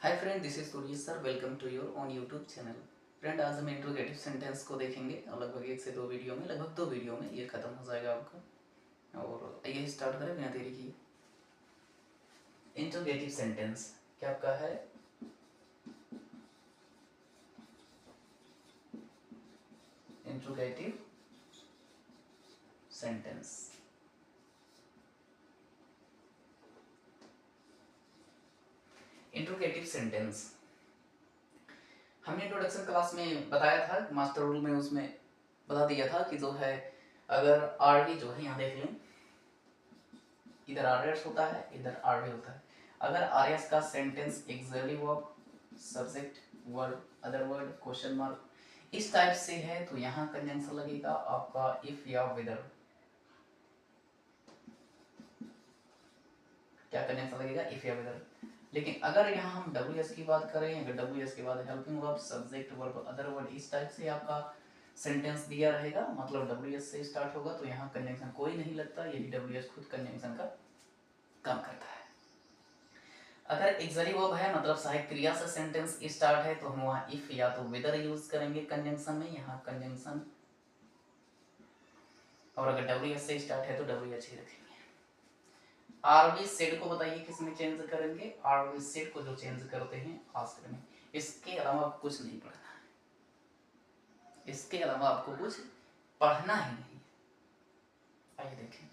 Hi friend, this is Surya sir. Welcome to your own YouTube channel. Friend, आज हम interrogative sentence को देखेंगे और लगभग 1 से 2 वीडियो में, लगभग 2 वीडियो में ये खत्म हो जाएगा आपका। और आइए स्टार्ट करें बिना देरी की। इंट्रोगेटिव सेंटेंस क्या आपका है? Interrogative sentence. इंट्रोगेटिव सेंटेंस हमने इंट्रोडक्शन क्लास में बताया था, मास्टर रूल में उसमें बता दिया था कि जो है अगर आरवी जो है, यहाँ देख लें, इधर आरएस होता है, इधर आरवी होता है। अगर आरएस का sentence axillary verb, subject, verb, other word, question mark इस टाइप से है तो यहाँ कंजंक्शन लगेगा आपका इफ या विदर। क्या कंजंक्शन लगेगा? इफ या विदर। लेकिन अगर यहाँ हम डब्ल्यू एस की बात करें, अगर डब्ल्यू एस के बाद helping verb, subject, verb, other word इस टाइप से आपका सेंटेंस दिया रहेगा, मतलब डब्ल्यू एस से स्टार्ट होगा, तो यहाँ कंजंक्शन कोई नहीं लगता। यही डब्ल्यू एस खुद कंजंक्शन का काम करता है। अगर एक्सिलरी वर्ब है, मतलब सहायक क्रिया से सेंटेंस स्टार्ट है, तो हम वहाँ इफ या तो विदर यूज करेंगे कंजंक्शन में, यहाँ कंजंक्शन। और अगर डब्ल्यू एस से स्टार्ट है तो डब्ल्यू एच ही रखेंगे। आरवी सेड को बताइए किसमें चेंज करेंगे? आरवी सेड को जो चेंज करते हैं आस्क में। इसके अलावा कुछ नहीं पढ़ना है, इसके अलावा आपको कुछ पढ़ना ही नहीं। आइए देखें।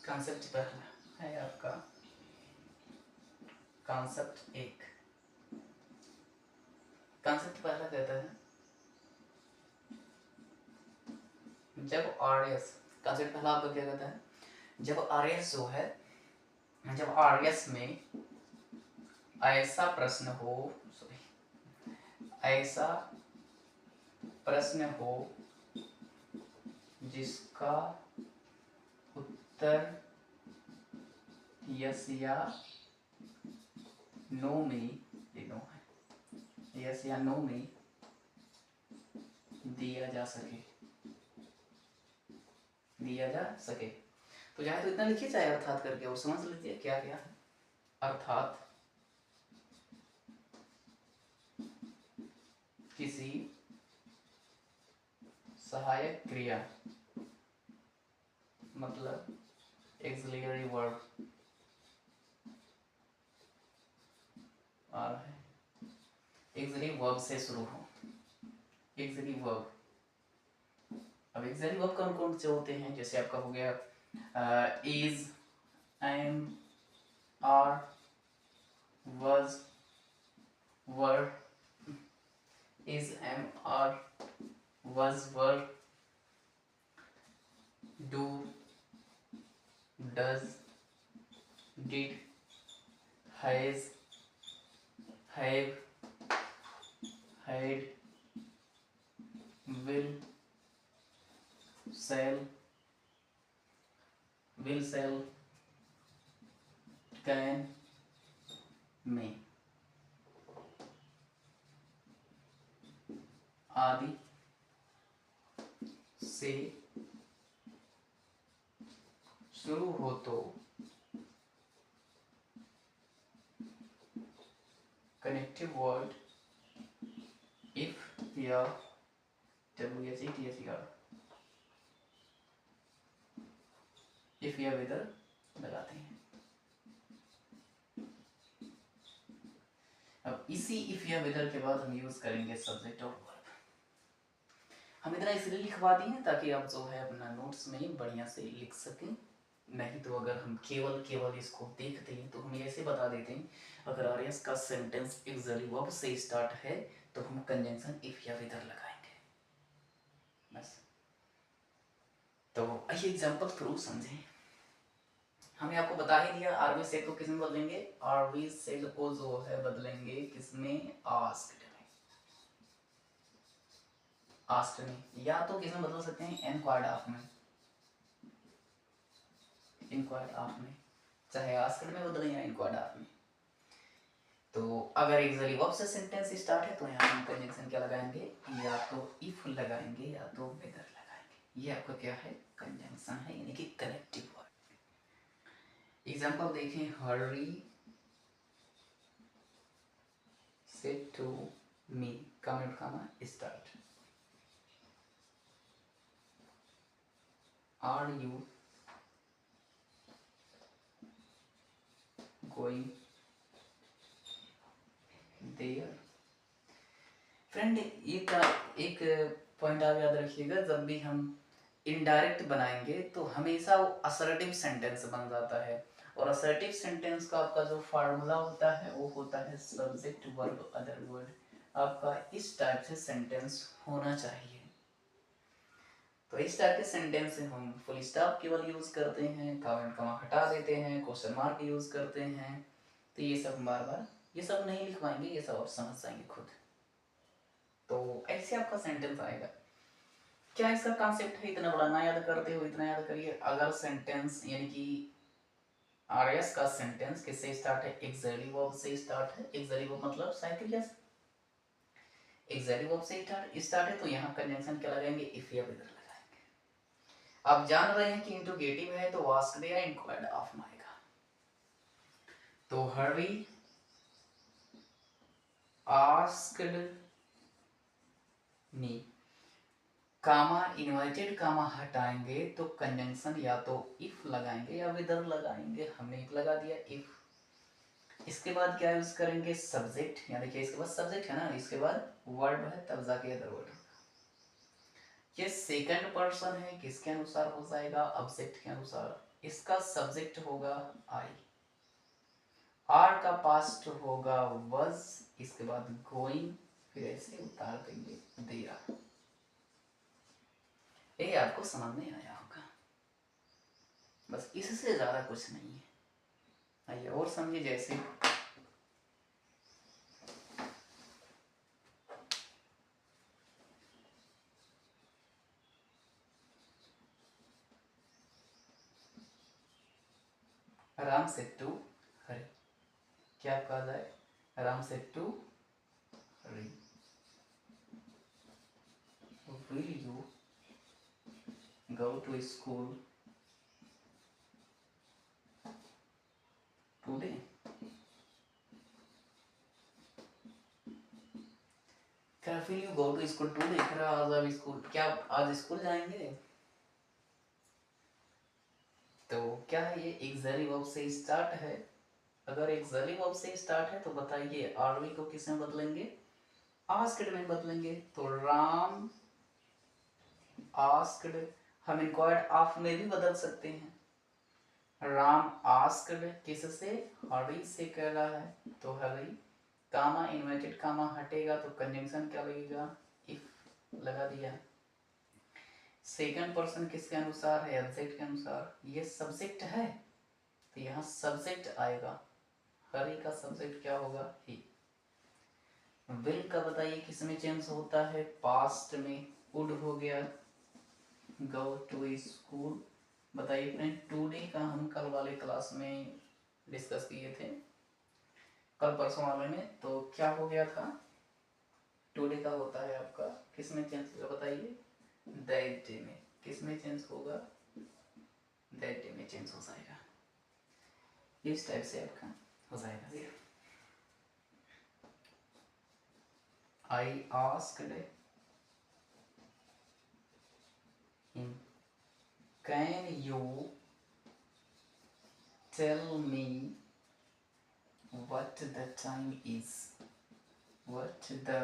कॉन्सेप्ट पहला है आपका कॉन्सेप्ट एक। कॉन्सेप्ट पहला कहता है जब आरएस, कॉन्सेप्ट पहला आपका क्या कहता है? जब आरएस जो है, जब आरएस में ऐसा प्रश्न हो, सॉरी, ऐसा प्रश्न हो जिसका उत्तर यस या नो में, नो है, यस या नो में दिया जा सके, दिया जा सके। तो चाहे तो इतना लिखिए, चाहे अर्थात करके, और समझ लीजिए क्या क्या है। अर्थात किसी सहायक क्रिया, मतलब एक्सिलरी वर्ब आ रहा है, एक्सिलरी वर्ब से शुरू हो, एक्सिलरी वर्ब। अब एक्सिलरी वर्ब कौन कौन से होते हैं? जैसे आपका हो गया is, am, are, was, were, is, am, are, was, were, do, does, did, has, have, had, will, shall, can, may आदि से शुरू हो तो कनेक्टिव वर्ड इफ या WHETHER, इफ या विदर लगाते हैं। अब इसी इफ या विदर के बाद हम यूज करेंगे सब्जेक्ट और वर्ब। हम इतना इसलिए लिखवा दिए ताकि आप जो है अपना नोट्स में बढ़िया से लिख सकें। नहीं तो अगर हम केवल इसको देखते हैं तो हम ऐसे बता देते हैं, अगर आर्यस का सेंटेंस एक्सिलरी वर्ब से स्टार्ट है तो हम कंजंक्शन इफ या विदर लगाएंगे, बस। तो आइए एग्जांपल थ्रू समझें। हमने आपको बता ही दिया, आरवी सेड को किसमें बदलेंगे? आरवी सेड को जो है बदलेंगे किसमें? आस्क्ड में। आस्क्ड में, या तो किसमें बदल सकते हैं? एनक्वायर्ड ऑफ में, इंक्वायर्ड ऑफ में, चाहे आस्क्ड में बदलें या इंक्वायर्ड ऑफ में। तो अगर एक्सिलरी वर्ब से सेंटेंस स्टार्ट है तो यहाँ हम कंजंक्शन क्या लगाएंगे? या तो इफ लगाएंगे या तो विदर लगाएंगे। ये आपका क्या है? कंजंक्शन है, एग्जाम्पल देखें, हरी said to me, comment comma start. Are you going there? Friend एक पॉइंट आप याद रखिएगा, जब भी हम इनडायरेक्ट बनाएंगे तो हमेशा वो असर्टिव सेंटेंस बन जाता है, और असर्टिव सेंटेंस का आपका जो फार्मूला होता है वो होता है सब्जेक्ट वर्ब अदर वर्ड। आपका इस टाइप से सेंटेंस होना चाहिए। तो इस टाइप के सेंटेंस से हम फुल स्टॉप केवल यूज करते हैं, कमेंट कमा हटा देते हैं, क्वेश्चन मार्क यूज करते हैं। तो ये सब बार बार ये सब नहीं लिखवाएंगे, ये सब आप समझ जाएंगे खुद। तो ऐसे आपका सेंटेंस आएगा। क्या इसका कॉन्सेप्ट है, इतना बड़ा ना याद करते हो, इतना याद करिए। अगर सेंटेंस यानी कि आरएस का सेंटेंस किससे स्टार्ट है, एक्सिलरी वर्ब से स्टार्ट है। एक्सिलरी वर्ब मतलब साइकिल जैसे एक्सिलरी वर्ब से स्टार्ट है, तो यहाँ कंजंक्शन क्या लगाएंगे, इफ या विद लगाएंगे। आप जान रहे हैं कि इंट्रोगेटिव है तो आस्क्ड या इंक्वायर्ड ऑफ आएगा। तो हरी आस्क्ड मी, कामा इनवाइटेड कामा हटाएंगे तो कंजंक्शन या तो इफ लगाएंगे या विदर लगाएंगे। हमने इफ लगा दिया, इफ। इसके बाद क्या यूज करेंगे, सब्जेक्ट। या देखिए इसके बाद सब्जेक्ट है ना, इसके बाद वर्ब है, तब जाके अदर वर्ड। ये सेकंड पर्सन है, किसके अनुसार हो जाएगा, ऑब्जेक्ट के अनुसार। इसका सब्जेक्ट होगा आई, आर का पास्ट होगा वज, इसके बाद गोइंग, फिर ऐसे उतार देंगे दिया। ये आपको समझ में आया होगा, बस इससे ज्यादा कुछ नहीं है। आइए और समझिए, जैसे राम से टू हरी, क्या कहा जाए, राम से to Hari, will you go to school today? क्या will you go to school today? क्या आज आप स्कूल, क्या आज स्कूल जाएंगे? तो क्या है, ये एक्सिलरी वर्ब से स्टार्ट है। अगर एक्सिलरी वर्ब से स्टार्ट है तो बताइए आर वी को किस में बदलेंगे, आस्क्ड में बदलेंगे। तो राम आस्क्ड, हम इंक्वायर्ड ऑफ में भी बदल सकते हैं। राम आस्क्ड किससे, हरी से कह रहा है, तो हरी कामा इन्वर्टेड कामा हटेगा तो कंजंक्शन क्या लगेगा, इफ लगा दिया। सेकंड पर्सन किसके अनुसार है, ऑब्जेक्ट के अनुसार। ये सब्जेक्ट है तो यहाँ सब्जेक्ट आएगा, हरी का सब्जेक्ट क्या होगा, ही। विल का बताइए किस में चेंज होता है, पास्ट में, वुड हो गया, गो टू स्कूल। बताइए फ्रेंड, टुडे का हम कल वाले क्लास में डिस्कस किए थे, कल परसों वाले में, तो क्या हो गया था, टुडे का होता है आपका किस में चेंज होगा, बताइए दैट डे में। किस में चेंज होगा, दैट डे में चेंज हो जाएगा। इस टाइप से आपका हो जाएगा। I asked him, can you tell me what the time is, what the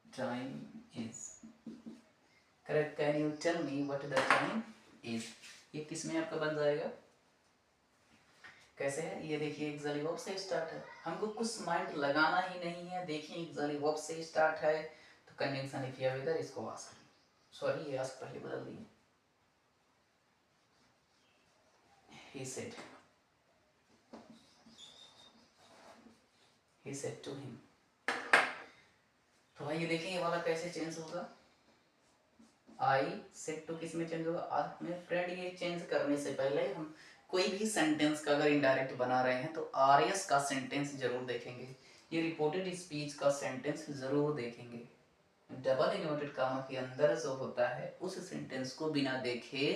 time is, correct, can you tell me what the time is। ये किस में आपका बन जाएगा, कैसे है, ये देखिए एक्सिलरी वर्ब से स्टार्ट है, हमको कुछ माइंड लगाना ही नहीं है। देखिए एक्सिलरी वर्ब से स्टार्ट है तो कंजंक्शन इफ या विद, इसको आस्क, सॉरी ये आस्क पहले बदल दिए, he said to him। तो आइए देखें ये वाला कैसे चेंज होगा, आई सेड टू किस में चेंज होगा, आज में फ्रेंड। ये चेंज करने से पहले हम कोई भी सेंटेंस का अगर इनडायरेक्ट बना रहे हैं तो आरएस का सेंटेंस जरूर देखेंगे, ये रिपोर्टेड स्पीच का सेंटेंस जरूर देखेंगे। डबल इन्वर्टेड कामा के अंदर जो होता है उस सेंटेंस को बिना देखे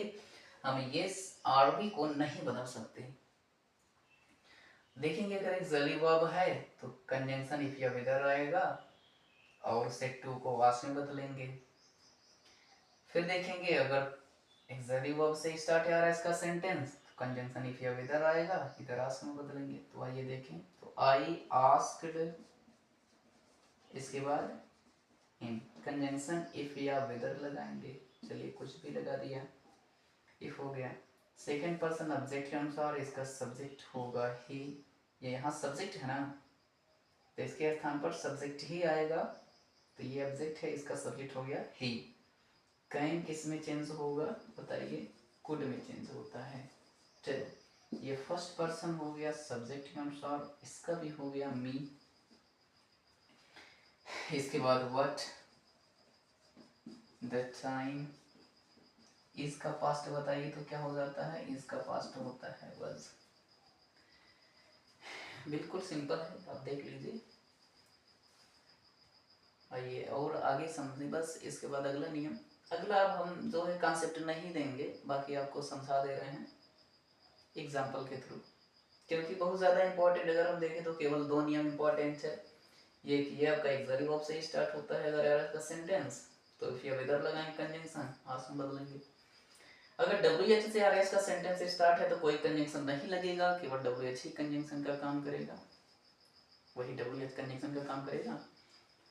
हम ये आरवी को नहीं बदल सकते। देखेंगे अगर एक जली वर्ब है तो कंजंक्शन इफ या विदर आएगा और उसे टू को वास में बदलेंगे। फिर देखेंगे अगर एक जली वर्ब से स्टार्ट आ रहा है इसका सेंटेंस तो कंजंक्शन इफ या विदर आएगा, इधर आस्क में बदलेंगे। तो आइए देखें, तो आई आस्क्ड, इसके बाद हिम, कंजंक्शन इफ या विदर लगाएंगे। चलिए कुछ भी लगा दिया, इफ हो गया। सेकंड पर्सन ऑब्जेक्ट के अनुसार इसका सब्जेक्ट होगा ही, ये यहाँ सब्जेक्ट है ना, तो इसके स्थान पर सब्जेक्ट ही आएगा, तो ये ऑब्जेक्ट है, इसका सब्जेक्ट हो गया ही। कैन किस में चेंज होगा बताइए, कुड में चेंज होता है। चलो ये फर्स्ट पर्सन हो गया सब्जेक्ट के अनुसार, इसका भी हो गया मी। इसके बाद व्हाट, द टाइम, इसका पास्ट बताइए तो क्या हो जाता है, इसका पास्ट होता है वाज। बिल्कुल सिंपल है, आप देख लीजिए। आइए और आगे समझने, बस इसके बाद अगला नियम। अगला अब हम जो है कॉन्सेप्ट नहीं देंगे, बाकी आपको समझा दे रहे हैं एग्जाम्पल के थ्रू, क्योंकि बहुत ज़्यादा इंपॉर्टेंट अगर हम देखें तो केवल दो नियम इंपॉर्टेंट है। ये आपका एक्सरी वर्ब से ही स्टार्ट होता है अगर एरर का सेंटेंस, तो इफ या विदर लगाएंगे कंजंक्शन, आसन बदलेंगे। अगर WH से RS का सेंटेंस स्टार्ट है तो कोई कंजंक्शन नहीं लगेगा, केवल WH ही कंजंक्शन का काम करेगा, वही WH कंजंक्शन का काम करेगा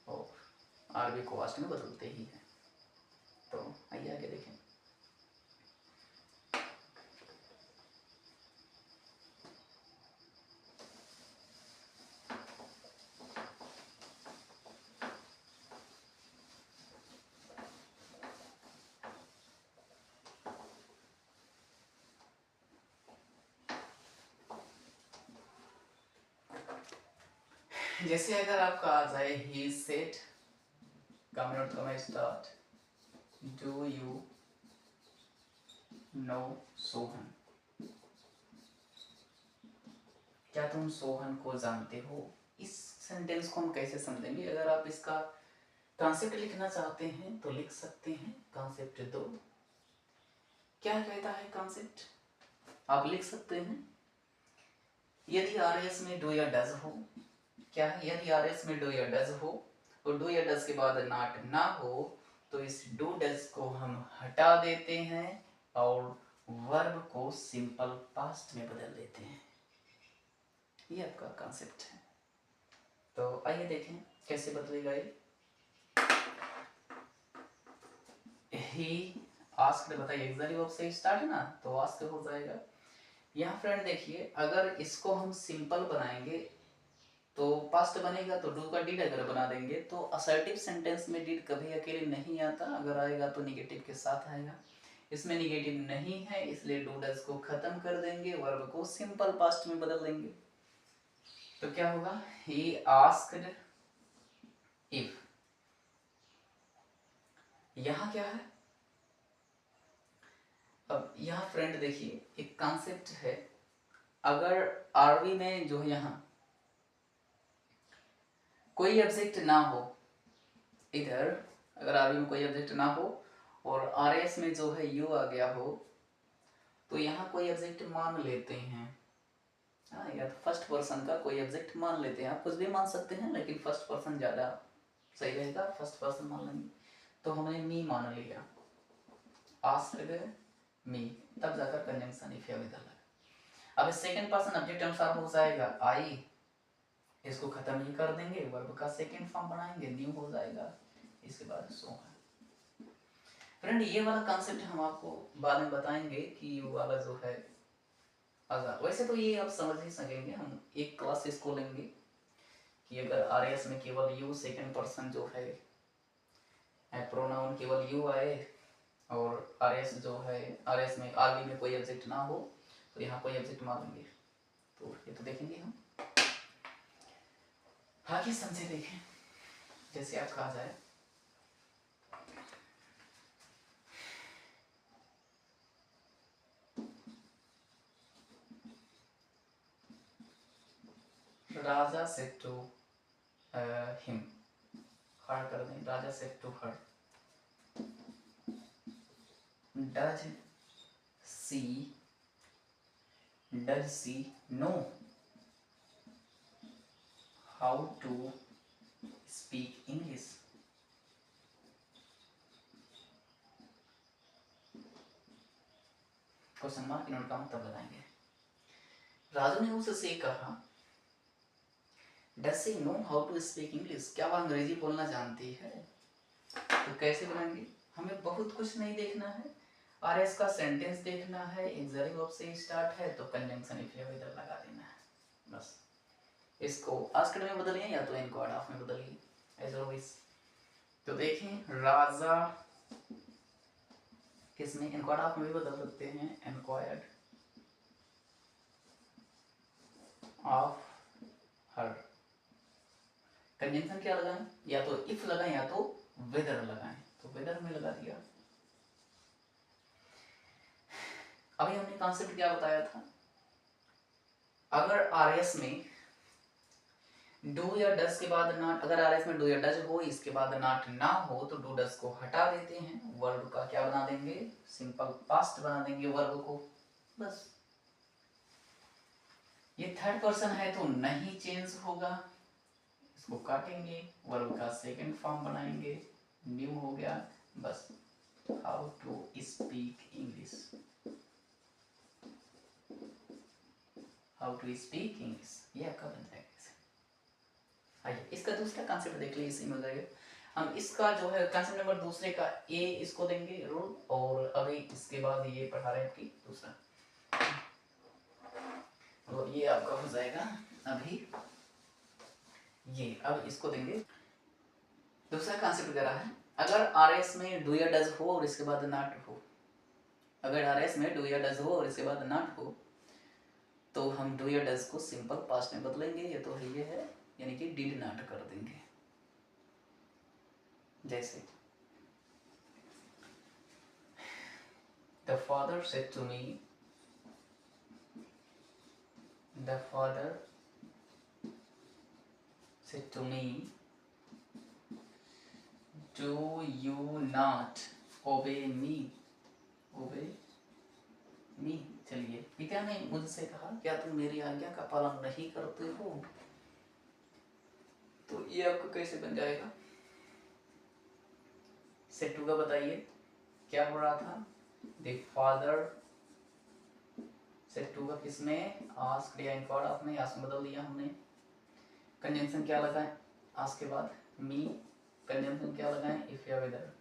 और RV को वास्ट में बदलते ही है। तो आइए आगे देखें। जैसे अगर आपका आ जाए ही सेड, कमेंट का मैं start, do you know Sohan, क्या तुम सोहन को जानते हो। इस सेंटेंस को हम कैसे समझेंगे, अगर आप इसका कॉन्सेप्ट लिखना चाहते हैं तो लिख सकते हैं। कॉन्सेप्ट दो, क्या कहता है कॉन्सेप्ट, आप लिख सकते हैं। यदि RS में डू या डज हो, क्या है, यदि RS में डू या डज हो और डू या डज के बाद नॉट ना हो तो इस डू डज को हम हटा देते हैं और वर्ब को सिंपल पास्ट में बदल देते हैं। ये आपका कॉन्सेप्ट है। तो आइए देखें कैसे बदलेगा ये। ही आस्क्ड बताइए, एक्सरी वर्ब से स्टार्ट है ना, तो आस्क हो जाएगा। यहाँ फ्रेंड देखिए, अगर इसको हम सिंपल बनाएंगे तो पास्ट बनेगा, तो डू का डिड अगर बना देंगे तो असर्टिव सेंटेंस में डिड कभी अकेले नहीं आता, अगर आएगा तो निगेटिव के साथ आएगा। इसमें निगेटिव नहीं है, इसलिए डू डज को खत्म कर देंगे, वर्ब को सिंपल पास्ट में बदल देंगे। तो क्या होगा, ही आस्क्ड इफ। यहाँ क्या है, अब यहाँ फ्रेंड देखिए एक कॉन्सेप्ट है, अगर आरवी में जो है यहाँ कोई ऑब्जेक्ट ना हो, इधर अगर आरवी में कोई ऑब्जेक्ट ना हो और RS में जो है यू आ गया हो, तो यहाँ कोई ऑब्जेक्ट मान लेते हैं। हाँ, या तो फर्स्ट पर्सन का कोई ऑब्जेक्ट मान लेते हैं, आप कुछ भी मान सकते हैं लेकिन फर्स्ट पर्सन ज़्यादा सही रहेगा, फर्स्ट पर्सन मान लेंगे। तो हमने मी मान लिया, आस्क्ड मी, तब जाकर कंजंक्शन इफ या विद लगा। अब सेकंड पर्सन ऑब्जेक्ट अनुसार हो जाएगा आई, इसको खत्म ही कर देंगे, वर्ब का सेकंड फॉर्म बनाएंगे, न्यू हो जाएगा, इसके बाद सो है। फ्रेंड ये वाला कॉन्सेप्ट हम आपको बाद में बताएंगे कि ये वाला जो है वैसे तो ये आप समझ ही सकेंगे, हम एक क्लास इसको लेंगे कि अगर RS में केवल यू सेकंड पर्सन जो है प्रोनाउन केवल यू आए और RS जो है RS में RV में कोई ऑब्जेक्ट ना हो तो यहाँ कोई ऑब्जेक्ट मान लेंगे। तो ये तो देखेंगे हम आगे समझे, देखें जैसे आप कहा जाए राजा सेड टू हिम, हर कर दें, raja said to her, does she know how to speak English? Question mark इन्होंने का मतलब लगाएंगे। राजू ने उससे कहा Does she know how to speak English? क्या वह अंग्रेजी बोलना जानती है? तो कैसे बनाएंगे? हमें बहुत कुछ नहीं देखना है, RS का सेंटेंस देखना है, एक्सरी वर्ब से स्टार्ट है तो कंजंक्शन इफ या इधर लगा देना है बस। इसको आस्क्ड में बदलिए या तो इनक्वायर्ड ऑफ में बदलिए एज ऑलवेज। तो देखें राजा किसमें, इनक्वायर्ड ऑफ में भी बदल सकते हैं, इनक्वायर्ड ऑफ हर। कंजंक्शन क्या लगाएं, या तो इफ लगाएं या तो वेदर लगाएं, तो वेदर में लगा दिया। अभी हमने कॉन्सेप्ट क्या बताया था, अगर आरएस में डू या डस के बाद नॉट, अगर आरएस में डू या डज हो इसके बाद नॉट ना हो तो डू डस को हटा देते हैं, वर्ब का क्या बना देंगे, सिंपल पास्ट बना देंगे वर्ब को बस। ये थर्ड पर्सन है तो नहीं चेंज होगा, इसको काटेंगे, वर्ब का सेकंड फॉर्म बनाएंगे, न्यू हो गया बस। How to speak English, how to speak English, ये आपका बन जाएगा। आइए इसका दूसरा कॉन्सेप्ट देख लीजिए, इसी में हो जाएगा। हम इसका जो है कॉन्सेप्ट नंबर दूसरे का ए इसको देंगे रूल, और अभी इसके बाद ये पढ़ा रहे हैं आपकी दूसरा, तो ये आपका हो जाएगा अभी ये। अब इसको देंगे दूसरा कॉन्सेप्ट क्या रहा है, अगर आरएस में डू या डज हो और इसके बाद नॉट हो, अगर आरएस में डू या डज हो और इसके बाद नॉट हो तो हम डू या डज को सिंपल पास्ट में बदलेंगे, ये तो ये है यानी कि डिड नॉट कर देंगे। जैसे the father said to me, the father said to me do you not obey me, ओबे मी। चलिए पिता ने मुझसे कहा क्या तुम मेरी आज्ञा का पालन नहीं करते हो, तो ये आपको कैसे बन जाएगा, सेट टू का बताइए क्या हो रहा था, द फादर सेट टू का किसमें, आस्क्ड या इनक्वायर्ड ऑफ में, आस्क बदल दिया हमने, कंजंक्शन क्या लगाएं आस्क के बाद मी, कंजंक्शन क्या लगाएं इफ या वेदर।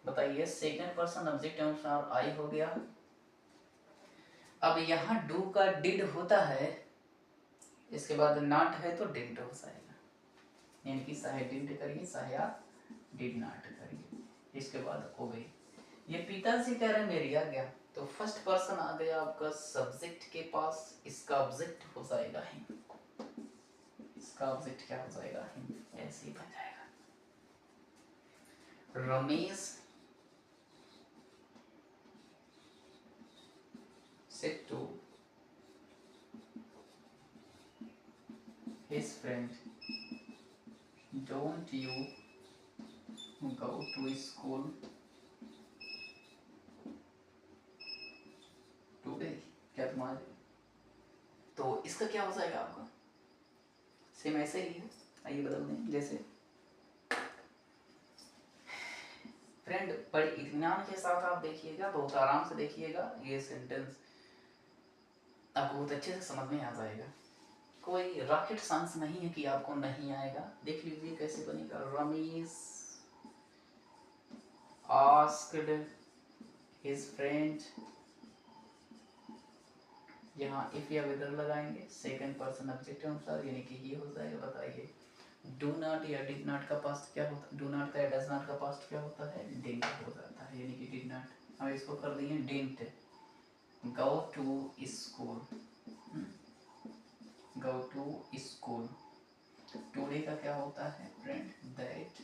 बताइए सेकंड पर्सन ऑब्जेक्ट अनुसार आई हो गया। अब यहाँ डू का डिड होता है, इसके बाद नॉट है तो डिड हो जाएगा, यानी कि चाहे डिड करिए चाहे आप डिड नॉट करिए, इसके बाद ओबे। ये पिताजी कह रहे हैं मेरी आज्ञा, तो फर्स्ट पर्सन आ गया आपका सब्जेक्ट के पास, इसका ऑब्जेक्ट हो जाएगा हिम, इसका ऑब्जेक्ट क्या हो जाएगा हिम, ऐसे ही बन जाएगा। Ramesh said to his friend, don't you go to school today, क्या तुम आज, तो इसका क्या हो जाएगा आपका, सेम ऐसे ही है, आइए बदल दें। जैसे फ्रेंड बड़े इत्मीनान के साथ आप देखिएगा, बहुत आराम से देखिएगा, ये सेंटेंस आपको बहुत अच्छे से समझ में आ जाएगा, कोई रॉकेट साइंस नहीं है कि आपको नहीं आएगा। देख लीजिए कैसे बनेगा, रमेश आस्क्ड हिज फ्रेंड, यहाँ इफ या वेदर लगाएंगे, सेकंड पर्सन ऑब्जेक्ट अनुसार यानी कि ये हो जाएगा। बताइए डू नॉट या डिड नॉट का पास्ट क्या होता है, डू नॉट का या डज नॉट का पास्ट क्या होता है, डिड हो जाता है, यानी कि डिड नॉट। हम इसको कर दिए didn't, go to school, go to school, today का क्या होता है फ्रेंड, दैट